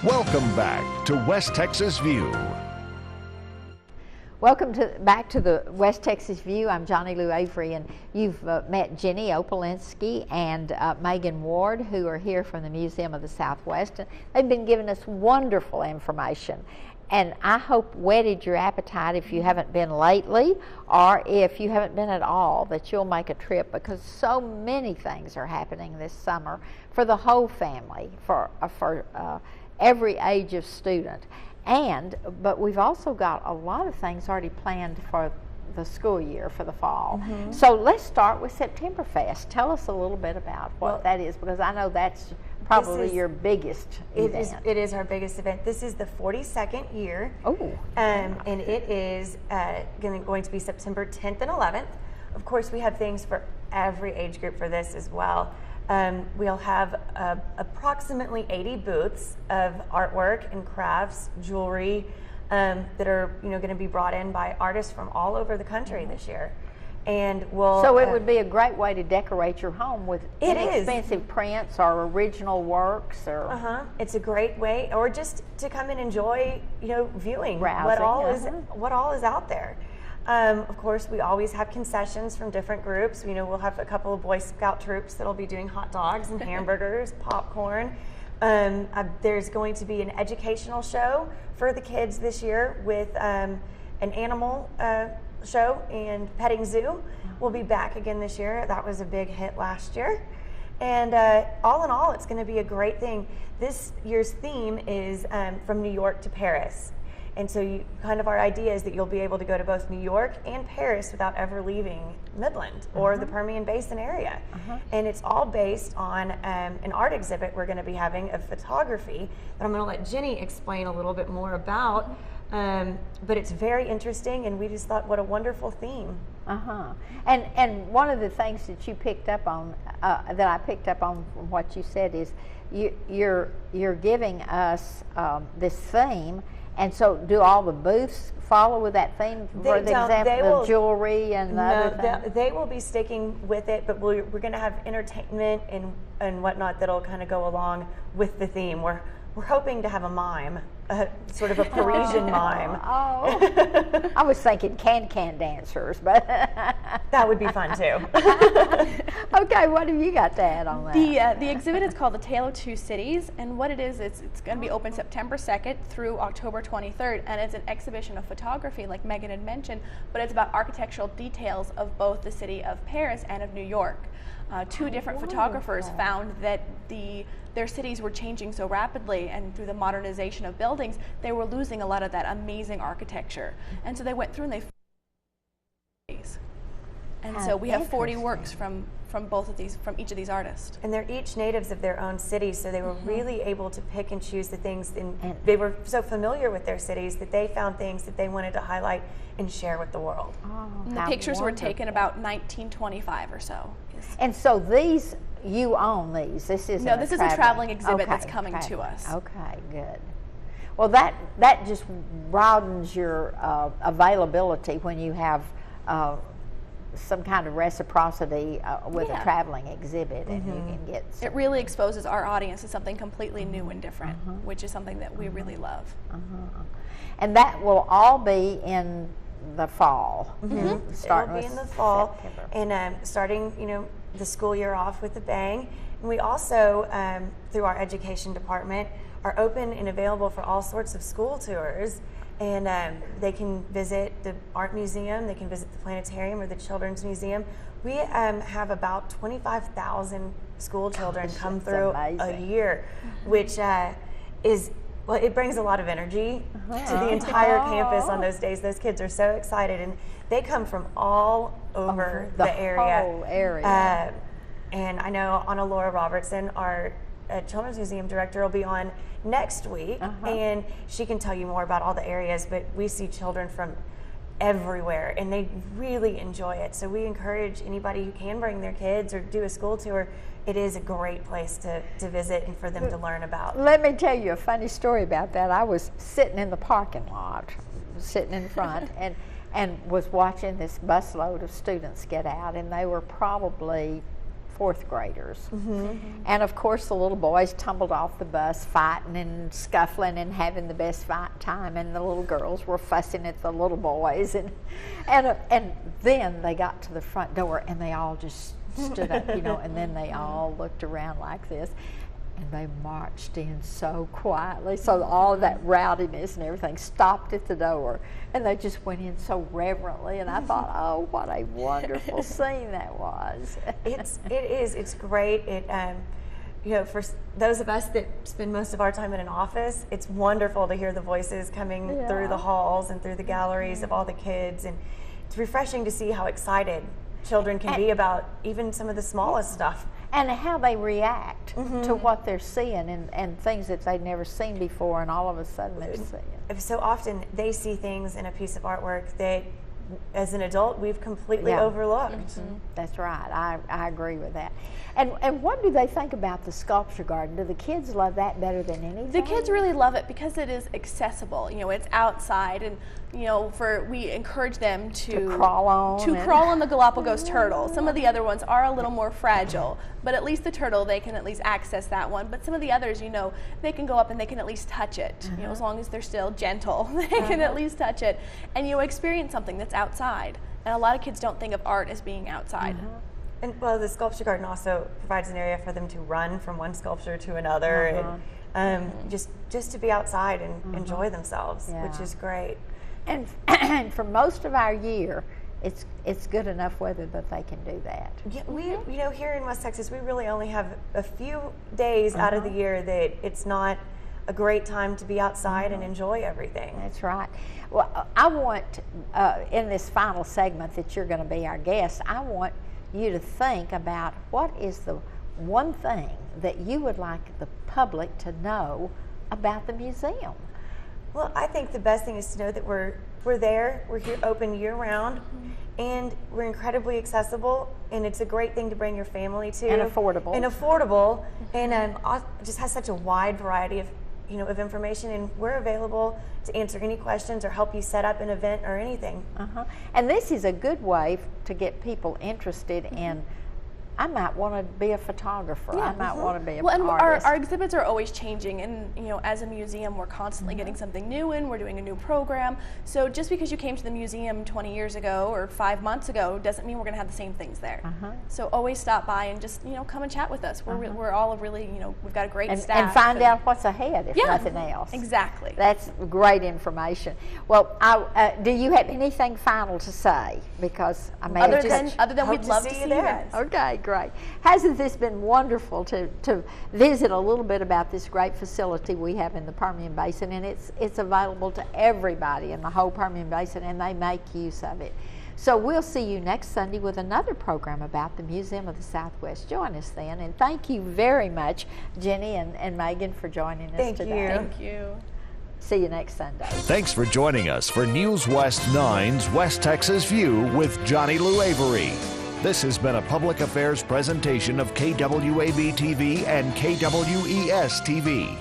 Welcome back to West Texas View. Welcome back to the West Texas View. I'm Johnny Lou Avery, and you've met Jenny Opalinsky and Megan Ward, who are here from the Museum of the Southwest. And they've been giving us wonderful information, and I hope whetted your appetite if you haven't been lately, or if you haven't been at all, that you'll make a trip, because so many things are happening this summer for the whole family, for every age of student. But we've also got a lot of things already planned for the school year, for the fall. So let's start with September Fest. Tell us a little bit about what that is, because I know that's probably your biggest event. It is our biggest event. This is the 42nd year. Oh. And it is going to be September 10th and 11th. Of course, we have things for every age group for this as well. We'll have approximately 80 booths of artwork and crafts, jewelry that are going to be brought in by artists from all over the country this year. And so it would be a great way to decorate your home with inexpensive prints or original works, or it's a great way, or just to come and enjoy, viewing browsing, what all is out there. Of course, we always have concessions from different groups. We'll have a couple of Boy Scout troops that'll be doing hot dogs and hamburgers, popcorn. There's going to be an educational show for the kids this year with an animal show, and petting zoo will be back again this year. That was a big hit last year. And all in all, it's going to be a great thing. This year's theme is from New York to Paris. And so our idea is that you'll be able to go to both New York and Paris without ever leaving Midland or the Permian Basin area. And it's all based on an art exhibit we're going to be having of photography that I'm going to let Jenny explain a little bit more about. But it's very interesting, and we just thought, what a wonderful theme. And one of the things that you picked up on, that I picked up on from what you said, is you're giving us this theme. And so, do all the booths follow with that theme? For example, the jewelry and the other things? They will be sticking with it, but we're going to have entertainment and whatnot that'll kind of go along with the theme. We're hoping to have a mime, sort of a Parisian mime. I was thinking can dancers, but that would be fun too. Okay, what have you got to add on that? The exhibit is called The Tale of Two Cities, and what it is, it's going to be open September 2nd through October 23rd, and it's an exhibition of photography, like Megan had mentioned, but it's about architectural details of both the city of Paris and of New York. Two different photographers found that their cities were changing so rapidly, and through the modernization of buildings, they were losing a lot of that amazing architecture. And so they went through and so we have 40 works from each of these artists. And they're each natives of their own cities, so they were really able to pick and choose the things, and they were so familiar with their cities that they found things that they wanted to highlight and share with the world. And the pictures were taken about 1925 or so. And so you own these? This isn't No, this is a traveling exhibit that's coming to us. Okay, good. Well, that just broadens your availability when you have some kind of reciprocity with a traveling exhibit, and you can get it really exposes our audience to something completely new and different, which is something that we really love. And that will all be in the fall. It'll be in the fall, September. And starting the school year off with a bang. And we also, through our education department, are open and available for all sorts of school tours. And they can visit the art museum, they can visit the planetarium or the children's museum. We have about 25,000 school children come through a year, which it brings a lot of energy to the entire campus on those days. Those kids are so excited, and they come from all over the area. Whole area. And I know Anna Laura Robertson, our Children's Museum director, will be on next week, and she can tell you more about all the areas, but we see children from everywhere, and they really enjoy it. So we encourage anybody who can bring their kids or do a school tour. It is a great place to visit and for them to learn about. Let me tell you a funny story about that. I was sitting in the parking lot, sitting in front, and was watching this busload of students get out, and they were probably fourth graders. And of course the little boys tumbled off the bus fighting and scuffling and having the best fight time, and the little girls were fussing at the little boys, and then they got to the front door and they all just stood up, you know, and then they all looked around like this. And they marched in so quietly, so all of that rowdiness and everything stopped at the door, and they just went in so reverently. And I thought, oh, what a wonderful scene that was. It is. It's great. It, you know, for those of us that spend most of our time in an office, it's wonderful to hear the voices coming through the halls and through the galleries of all the kids, and it's refreshing to see how excited children can be about even some of the smallest stuff. And how they react to what they're seeing, and things that they've never seen before, and all of a sudden they're seeing. So often they see things in a piece of artwork that, as an adult, we've completely overlooked. That's right. I agree with that. And what do they think about the sculpture garden? Do the kids love that better than anything? The kids really love it because it is accessible. You know, it's outside, and you know, we encourage them to crawl on the Galapagos turtle. Some of the other ones are a little more fragile, but at least the turtle, they can at least access that one. But some of the others, you know, they can go up and they can at least touch it. You know, as long as they're still gentle, they can at least touch it, and you experience something that's outside. And a lot of kids don't think of art as being outside. And well, the sculpture garden also provides an area for them to run from one sculpture to another, and just to be outside and enjoy themselves, which is great. And for most of our year, it's good enough weather that they can do that. Yeah, you know, here in West Texas, we really only have a few days out of the year that it's not a great time to be outside and enjoy everything. That's right. Well, I want, in this final segment that you're going to be our guest, I want you to think about what is the one thing that you would like the public to know about the museum. Well, I think the best thing is to know that we're there, we're here open year-round, and we're incredibly accessible, and it's a great thing to bring your family to. And affordable. And just has such a wide variety of, you know, of information, and we're available to answer any questions or help you set up an event or anything. And this is a good way to get people interested in, I might want to be a photographer. I might want to be an artist. Our exhibits are always changing, and you know, as a museum, we're constantly getting something new in. We're doing a new program. So just because you came to the museum 20 years ago or 5 months ago doesn't mean we're going to have the same things there. So always stop by and just, you know, come and chat with us. We're all really, you know, we've got a great staff. And find out what's ahead, if nothing else. Exactly. That's great information. Well, do you have anything final to say? Because I may other than we'd love to see you there. Okay, great. Hasn't this been wonderful to visit a little bit about this great facility we have in the Permian Basin, and it's available to everybody in the whole Permian Basin, and they make use of it. So we'll see you next Sunday with another program about the Museum of the Southwest. Join us then, and thank you very much, Jenny and Megan, for joining us today. Thank you. See you next Sunday. Thanks for joining us for News West 9's West Texas View with Johnny Lou Avery. This has been a public affairs presentation of KWAB-TV and KWES-TV.